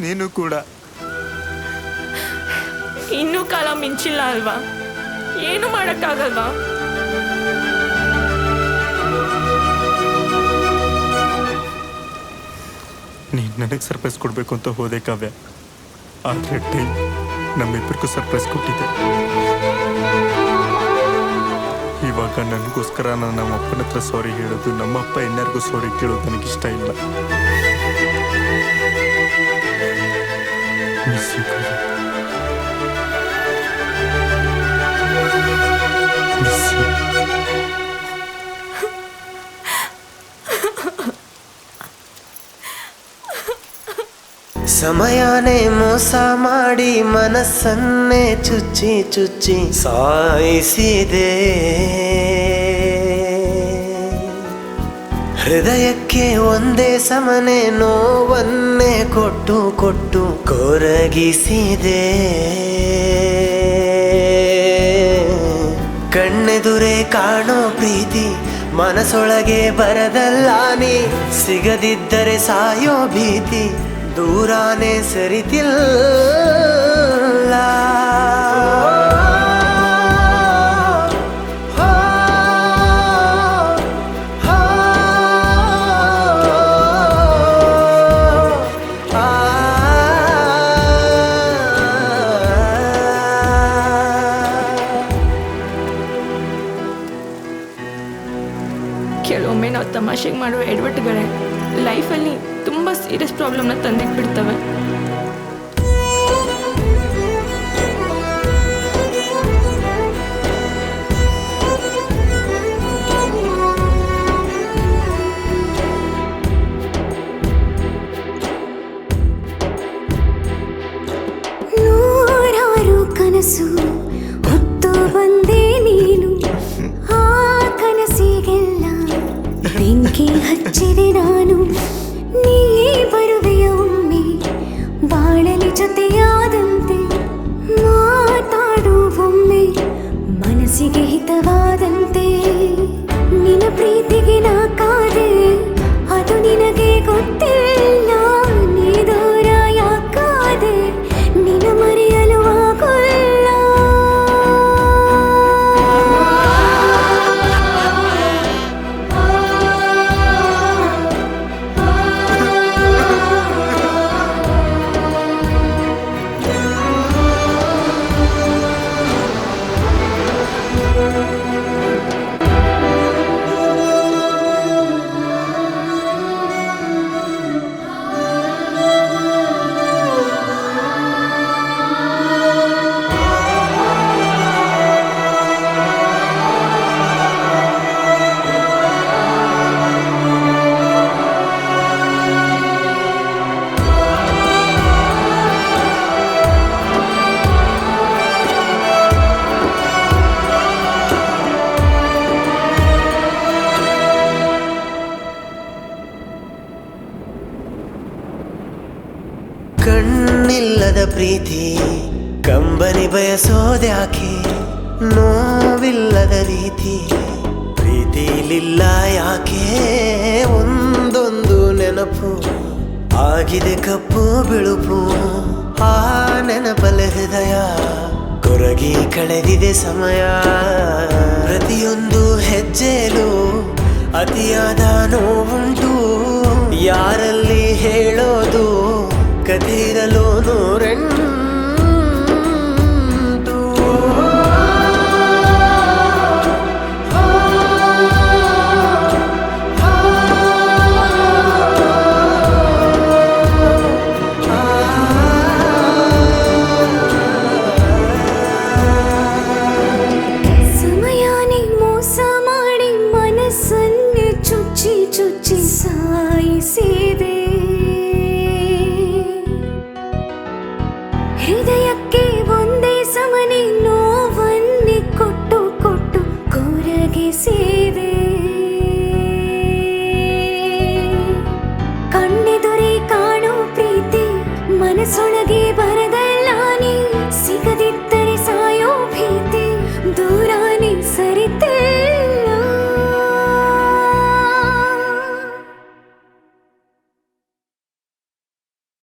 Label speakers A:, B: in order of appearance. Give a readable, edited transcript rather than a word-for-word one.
A: ನೀನು ಕೂಡ.
B: ಇನ್ನೂ ಕಾಲ ಮಿಂಚಿಲ್ಲ ಅಲ್ವಾ? ಏನು ಮಾಡೋಕ್ಕಾಗಲ್ವಾ?
A: ನೀನು ನನಗೆ ಸರ್ಪ್ರೈಸ್ ಕೊಡಬೇಕು ಅಂತ ಹೋದೆ ಕಾವ್ಯ. ಆದರೆ ಟೈಮ್ ನಮ್ಮಿಬ್ಬರಿಗೂ ಸರ್ಪ್ರೈಸ್ ಕೊಟ್ಟಿದ್ದೆ. ಇವಾಗ ನನಗೋಸ್ಕರ ನಾನು ನಮ್ಮ ಅಪ್ಪನ ಹತ್ರ ಸಾರಿ ಹೇಳೋದು, ನಮ್ಮಪ್ಪ ಇನ್ಯಾರಿಗೂ ಸಾರಿ ಕೇಳೋದು ನನಗಿಷ್ಟ ಇಲ್ಲ. Miss you Kavya. Miss you.
C: ಸಮಯನೇ ಮೋಸ ಮಾಡಿ ಮನಸ್ಸನ್ನೇ ಚುಚ್ಚಿ ಚುಚ್ಚಿ ಸಾಯಿಸಿದೆ. ಹೃದಯಕ್ಕೆ ಒಂದೇ ಸಮನೆ ನೋವನ್ನೇ ಕೊಟ್ಟು ಕೊಟ್ಟು ಕೊರಗಿಸಿದೆ. ಕಣ್ಣೆದುರೇ ಕಾಣೋ ಪ್ರೀತಿ ಮನಸೊಳಗೆ ಬರದಲ್ಲ, ನೀ ಸಿಗದಿದ್ದರೆ ಸಾಯೋ ಭೀತಿ ದೂರಾನೇ ಸರಿತಿಲ್ಲ.
B: ಕೆಲವೊಮ್ಮೆ ನಾವು ತಮಾಷೆಗೆ ಮಾಡುವ ಎಡವಟ್ಟುಗಳೇ ಲೈಫಲ್ಲಿ ತುಂಬ ಸೀರಿಯಸ್ ಪ್ರಾಬ್ಲಮ್ನ ತಂದಿಟ್ಬಿಡ್ತವೆ.
D: ನೂರಾರು ಕನಸು ಹೊತ್ತು ಬಂದೆ ನೀನು, ಆ ಕನಸಿಗೆಲ್ಲ ಬೆಂಕಿ ಹಚ್ಚಿದೆ ನಾನು. ನೀ ಬರುವೆಯ ಒಮ್ಮೆ ಬಾಳಲಿ ಜೊತೆಯಾದಂತೆ, ಮಾತಾಡುವೊಮ್ಮೆ ಮನಸ್ಸಿಗೆ ಹಿತವಾದಂತೆ. ನಿನ್ನ ಪ್ರೀತಿಗೆ ನಾ ಕಾದೆ, ಅದು ನಿನಗೆ ಗೊತ್ತಿಲ್ಲ. ನೀ ದೂರ ಯಾಕಾದೆ, ನಿನ್ನ ಮರೆಯಲು ಆಗೋಲ್ಲ.
C: ಕಣ್ಣಿಲ್ಲದ ಪ್ರೀತಿ ಕಂಬನಿ ಬಯಸೋದ್ಯಾಕೆ, ನೋವಿಲ್ಲದ ರೀತಿ ಪ್ರೀತಿಲಿಲ್ಲ ಯಾಕೆ. ಒಂದೊಂದು ನೆನಪು ಆಗಿದೆ ಕಪ್ಪು ಬಿಳುಪು, ಆ ನೆನಪಲ ಹೃದಯ ಕೊರಗಿ ಕಳೆದಿದೆ ಸಮಯ. ಪ್ರತಿಯೊಂದು ಹೆಜ್ಜೆಲು ಅತಿಯಾದ ನೋವುಂಟು, ಯಾರಲ್ಲಿ ಹೇಳೋದು ಕಥೆಯಿರಲು ನೂರೆಂಟು.
D: ಸಮಯನೇ ಮೋಸ ಮಾಡಿ ಮನಸ್ಸನ್ನೇ ಚುಚ್ಚಿ ಚುಚ್ಚಿ ಸಾಯಿಸಿದೆ. ಹೃದಯಕ್ಕೆ ಒಂದೇ ಸಮನೆ ನೋವನ್ನೇ ಕೊಟ್ಟು ಕೊಟ್ಟು ಕೊರಗಿಸಿದೆ. ಕಣ್ಣೆದುರೇ ಕಾಣೋ ಪ್ರೀತಿ ಮನಸ್ಸೊಳಗೆ